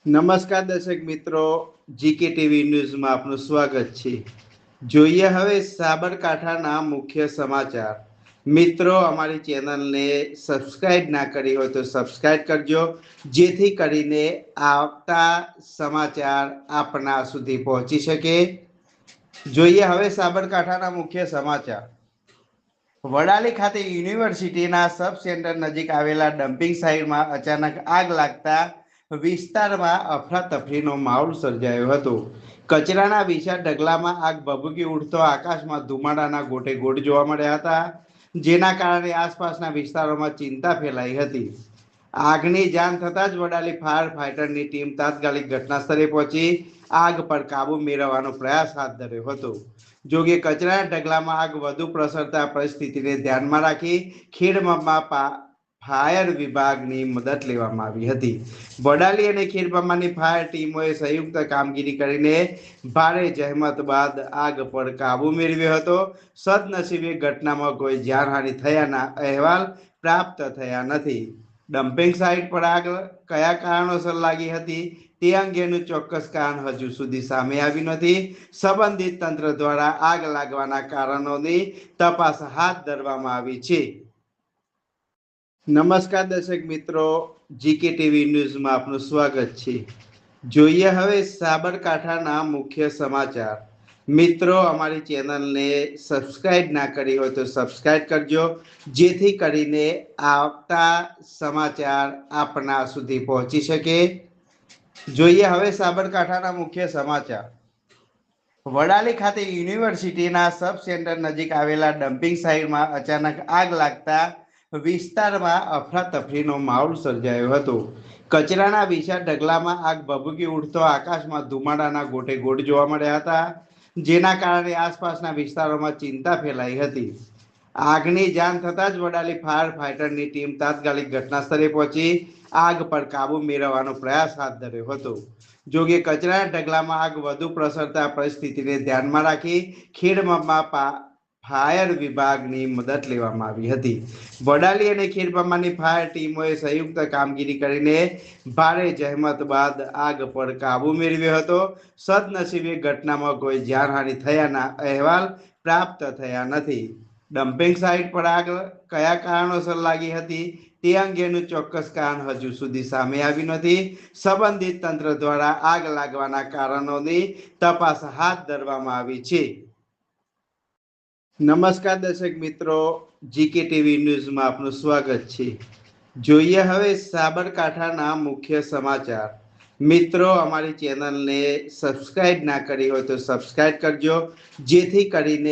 નમસ્કાર દર્શક મિત્રો, જીકે ટીવી ન્યૂઝમાં આપનું સ્વાગત છે. જોઈએ હવે સાબરકાંઠાના મુખ્ય સમાચાર. મિત્રો, અમારી ચેનલને સબસ્ક્રાઇબ ના કરી હોય તો સબસ્ક્રાઇબ કરજો, જેથી કરીને આવતા સમાચાર આપના સુધી પહોંચી શકે. જોઈએ હવે સાબરકાંઠાના મુખ્ય સમાચાર. વડાલી ખાતે યુનિવર્સિટીના સબ સેન્ટર નજીક આવેલા ડમ્પિંગ સાઇટમાં અચાનક આગ લાગતા વિસ્તારમાં અફરાતફરીનો માહોલ સર્જાયો હતો. કચરાના વિશાળ ઢગલામાં આગ ભભૂકી ઉઠતો આકાશમાં ધુમાડાના ગોટે ગોટ જોવા મળ્યા હતા, જેના કારણે આસપાસના વિસ્તારોમાં ચિંતા ફેલાઈ હતી. આગની જાણ થતાં જ વડાલી ફાયર ફાઈટરની ટીમ તાત્કાલિક ઘટના સ્થળે પહોંચી આગ પર કાબુ મેળવવાનો પ્રયાસ હાથ ધર્યો હતો. જોકે કચરાના ઢગલામાં આગ વધુ પ્રસરતા પરિસ્થિતિને ધ્યાનમાં રાખી ખેડબ્રહ્મા ફાયર વિભાગની મદદ લેવામાં આવી હતી. વડાલી અને ખેડબ્રહ્માની ફાયર ટીમોએ સંયુક્ત કામગીરી કરીને ભારે જહેમત બાદ આગ પર કાબુ મેળવ્યો હતો. સદનસીબે ઘટનામાં કોઈ જાનહાનિ થયાના અહેવાલ પ્રાપ્ત થયા નથી. ડમ્પિંગ સાઇટ પર આગ કયા કારણોસર લાગી હતી તે અંગેનું ચોક્કસ કારણ હજુ સુધી સામે આવ્યું નથી. સંબંધિત તંત્ર દ્વારા આગ લાગવાના કારણોની તપાસ હાથ ધરવામાં આવી છે. નમસ્કાર દર્શક મિત્રો, જીકે ટીવી ન્યૂઝમાં આપનું સ્વાગત છે. જોઈએ હવે સાબરકાંઠાના મુખ્ય સમાચાર. મિત્રો, અમારી ચેનલને સબસ્ક્રાઇબ ના કરી હોય તો સબસ્ક્રાઇબ કરજો, જેથી કરીને આવતા સમાચાર આપના સુધી પહોંચી શકે. જોઈએ હવે સાબરકાંઠાના મુખ્ય સમાચાર. વડાલી ખાતે યુનિવર્સિટીના સબ સેન્ટર નજીક આવેલા ડમ્પિંગ સાઇટમાં અચાનક આગ લાગતા વિસ્તારમાં અફરાતફરીનો માહોલ સર્જાયો હતો. કચરાના વિશાળ ઢગલામાં આગ ભભૂકી ઉઠતો આકાશમાં ધુમાડાના ગોટે ગોટ જોવા મળ્યા હતા, જેના કારણે આસપાસના વિસ્તારોમાં ચિંતા ફેલાઈ હતી. આગની જાણ થતાં જ વડાલી ફાયર ફાઈટરની ટીમ તાત્કાલિક ઘટના સ્થળે પહોંચી આગ પર કાબુ મેળવવાનો પ્રયાસ હાથ ધર્યો હતો. જોકે કચરાના ઢગલામાં આગ વધુ પ્રસરતા પરિસ્થિતિને ધ્યાનમાં રાખી ખેડબ્રહ્મા ફાયર વિભાગની મદદ લેવામાં આવી હતી. વડાલી અને ખેડબ્રહ્માની ફાયર ટીમોએ સંયુક્ત કામગીરી કરીને ભારે જહેમત બાદ આગ પર કાબુ મેળવ્યો હતો. સદનસીબે ઘટનામાં કોઈ જાનહાનિ થયાના અહેવાલ પ્રાપ્ત થયા નથી. ડમ્પિંગ સાઇટ પર આગ કયા કારણોસર લાગી હતી તે અંગેનું ચોક્કસ કારણ હજુ સુધી સામે આવ્યું નથી. સંબંધિત તંત્ર દ્વારા આગ લાગવાના કારણોની તપાસ હાથ ધરવામાં આવી છે. નમસ્કાર દર્શક મિત્રો, જીકે ટીવી ન્યૂઝમાં આપનું સ્વાગત છે. જોઈએ હવે સાબરકાંઠાના મુખ્ય સમાચાર. મિત્રો, અમારી ચેનલને સબસ્ક્રાઇબ ના કરી હોય તો સબસ્ક્રાઇબ કરજો, જેથી કરીને